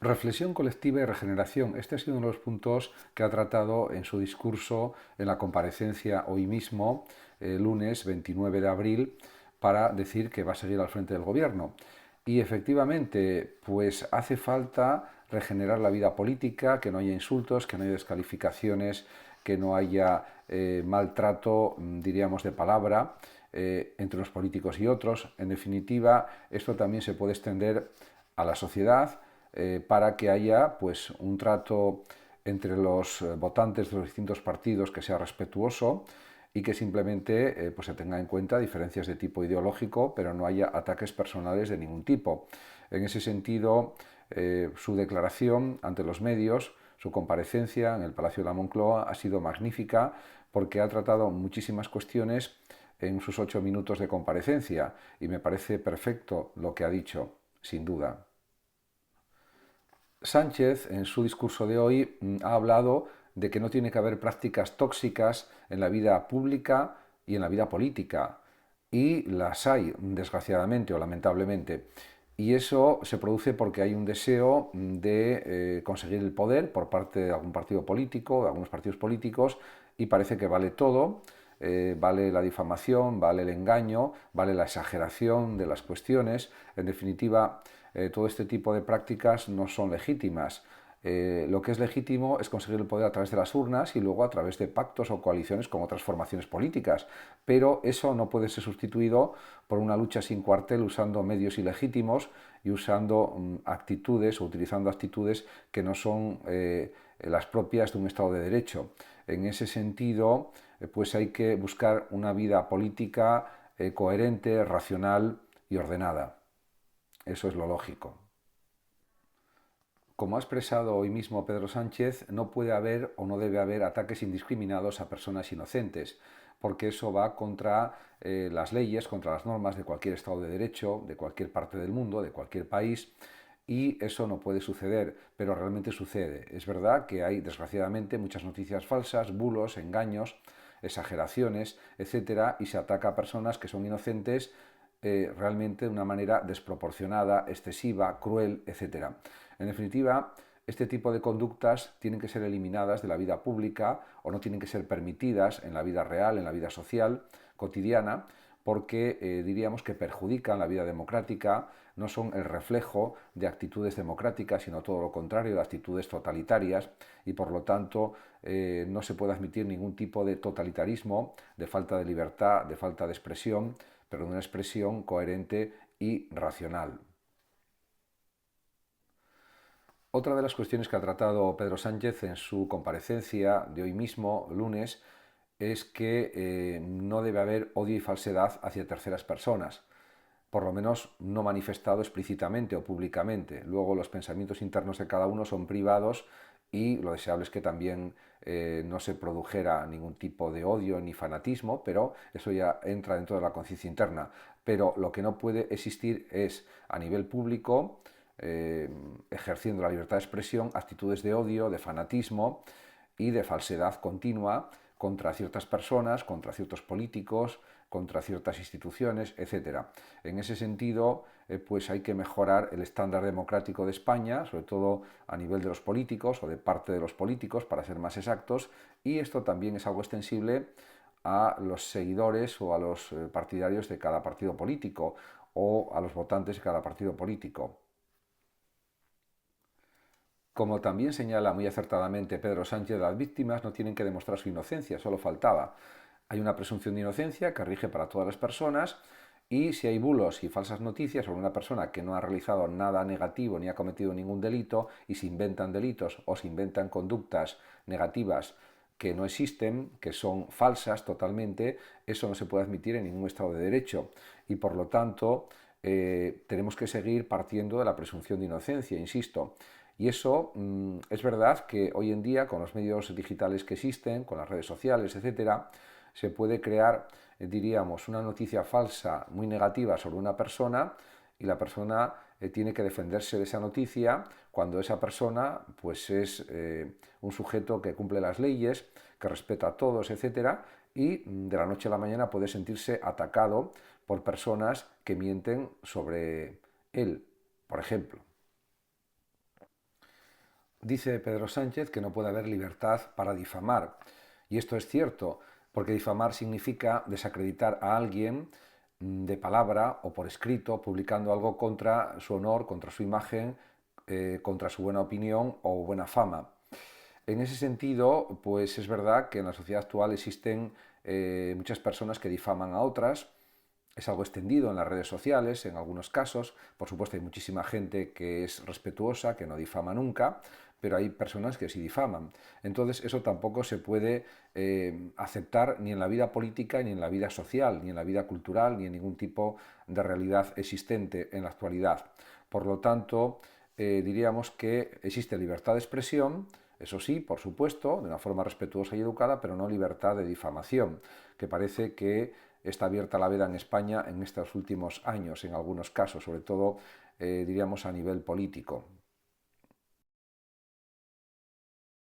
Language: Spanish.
Reflexión colectiva y regeneración. Este ha sido uno de los puntos que ha tratado en su discurso en la comparecencia hoy mismo, lunes 29 de abril, para decir que va a seguir al frente del gobierno. Y efectivamente, pues hace falta regenerar la vida política, que no haya insultos, que no haya descalificaciones, que no haya maltrato, diríamos, de palabra entre los políticos y otros. En definitiva, esto también se puede extender a la sociedad para que haya pues, un trato entre los votantes de los distintos partidos que sea respetuoso y que simplemente pues se tenga en cuenta diferencias de tipo ideológico, pero no haya ataques personales de ningún tipo. En ese sentido, su declaración ante los medios, su comparecencia en el Palacio de la Moncloa ha sido magnífica porque ha tratado muchísimas cuestiones en sus 8 minutos de comparecencia y me parece perfecto lo que ha dicho, sin duda. Sánchez, en su discurso de hoy, ha hablado de que no tiene que haber prácticas tóxicas en la vida pública y en la vida política. Y las hay, desgraciadamente o lamentablemente. Y eso se produce porque hay un deseo de conseguir el poder por parte de algún partido político, de algunos partidos políticos, y parece que vale todo. Vale la difamación, vale el engaño, vale la exageración de las cuestiones. En definitiva, todo este tipo de prácticas no son legítimas. Lo que es legítimo es conseguir el poder a través de las urnas y luego a través de pactos o coaliciones con otras formaciones políticas. Pero eso no puede ser sustituido por una lucha sin cuartel usando medios ilegítimos y usando actitudes o utilizando actitudes que no son las propias de un Estado de Derecho. En ese sentido, pues hay que buscar una vida política coherente, racional y ordenada. Eso es lo lógico. Como ha expresado hoy mismo Pedro Sánchez, no puede haber o no debe haber ataques indiscriminados a personas inocentes, porque eso va contra las leyes, contra las normas de cualquier Estado de Derecho, de cualquier parte del mundo, de cualquier país, y eso no puede suceder, pero realmente sucede. Es verdad que hay, desgraciadamente, muchas noticias falsas, bulos, engaños, exageraciones, etcétera, y se ataca a personas que son inocentes realmente de una manera desproporcionada, excesiva, cruel, etcétera. En definitiva, este tipo de conductas tienen que ser eliminadas de la vida pública o no tienen que ser permitidas en la vida real, en la vida social, cotidiana, porque diríamos que perjudican la vida democrática, no son el reflejo de actitudes democráticas, sino todo lo contrario, de actitudes totalitarias, y por lo tanto no se puede admitir ningún tipo de totalitarismo, de falta de libertad, de falta de expresión, pero de una expresión coherente y racional. Otra de las cuestiones que ha tratado Pedro Sánchez en su comparecencia de hoy mismo, lunes, es que no debe haber odio y falsedad hacia terceras personas, por lo menos no manifestado explícitamente o públicamente. Luego los pensamientos internos de cada uno son privados y lo deseable es que también no se produjera ningún tipo de odio ni fanatismo, pero eso ya entra dentro de la conciencia interna. Pero lo que no puede existir es a nivel público, ejerciendo la libertad de expresión, actitudes de odio, de fanatismo y de falsedad continua contra ciertas personas, contra ciertos políticos, contra ciertas instituciones, etcétera. En ese sentido, pues hay que mejorar el estándar democrático de España, sobre todo a nivel de los políticos o de parte de los políticos, para ser más exactos, y esto también es algo extensible a los seguidores o a los partidarios de cada partido político o a los votantes de cada partido político. Como también señala muy acertadamente Pedro Sánchez, las víctimas no tienen que demostrar su inocencia, solo faltaba. Hay una presunción de inocencia que rige para todas las personas y si hay bulos y falsas noticias sobre una persona que no ha realizado nada negativo ni ha cometido ningún delito y se inventan delitos o se inventan conductas negativas que no existen, que son falsas totalmente, eso no se puede admitir en ningún Estado de Derecho y por lo tanto tenemos que seguir partiendo de la presunción de inocencia, insisto. Y eso es verdad que hoy en día, con los medios digitales que existen, con las redes sociales, etcétera, se puede crear, diríamos, una noticia falsa muy negativa sobre una persona y la persona tiene que defenderse de esa noticia cuando esa persona pues es un sujeto que cumple las leyes, que respeta a todos, etcétera, y de la noche a la mañana puede sentirse atacado por personas que mienten sobre él, por ejemplo. Dice Pedro Sánchez que no puede haber libertad para difamar. Y esto es cierto, porque difamar significa desacreditar a alguien de palabra o por escrito, publicando algo contra su honor, contra su imagen, contra su buena opinión o buena fama. En ese sentido, pues es verdad que en la sociedad actual existen muchas personas que difaman a otras. Es algo extendido en las redes sociales, en algunos casos. Por supuesto, hay muchísima gente que es respetuosa, que no difama nunca, pero hay personas que sí difaman. Entonces, eso tampoco se puede aceptar ni en la vida política, ni en la vida social, ni en la vida cultural, ni en ningún tipo de realidad existente en la actualidad. Por lo tanto, diríamos que existe libertad de expresión, eso sí, por supuesto, de una forma respetuosa y educada, pero no libertad de difamación, que parece que está abierta la veda en España en estos últimos años, en algunos casos, sobre todo, diríamos, a nivel político.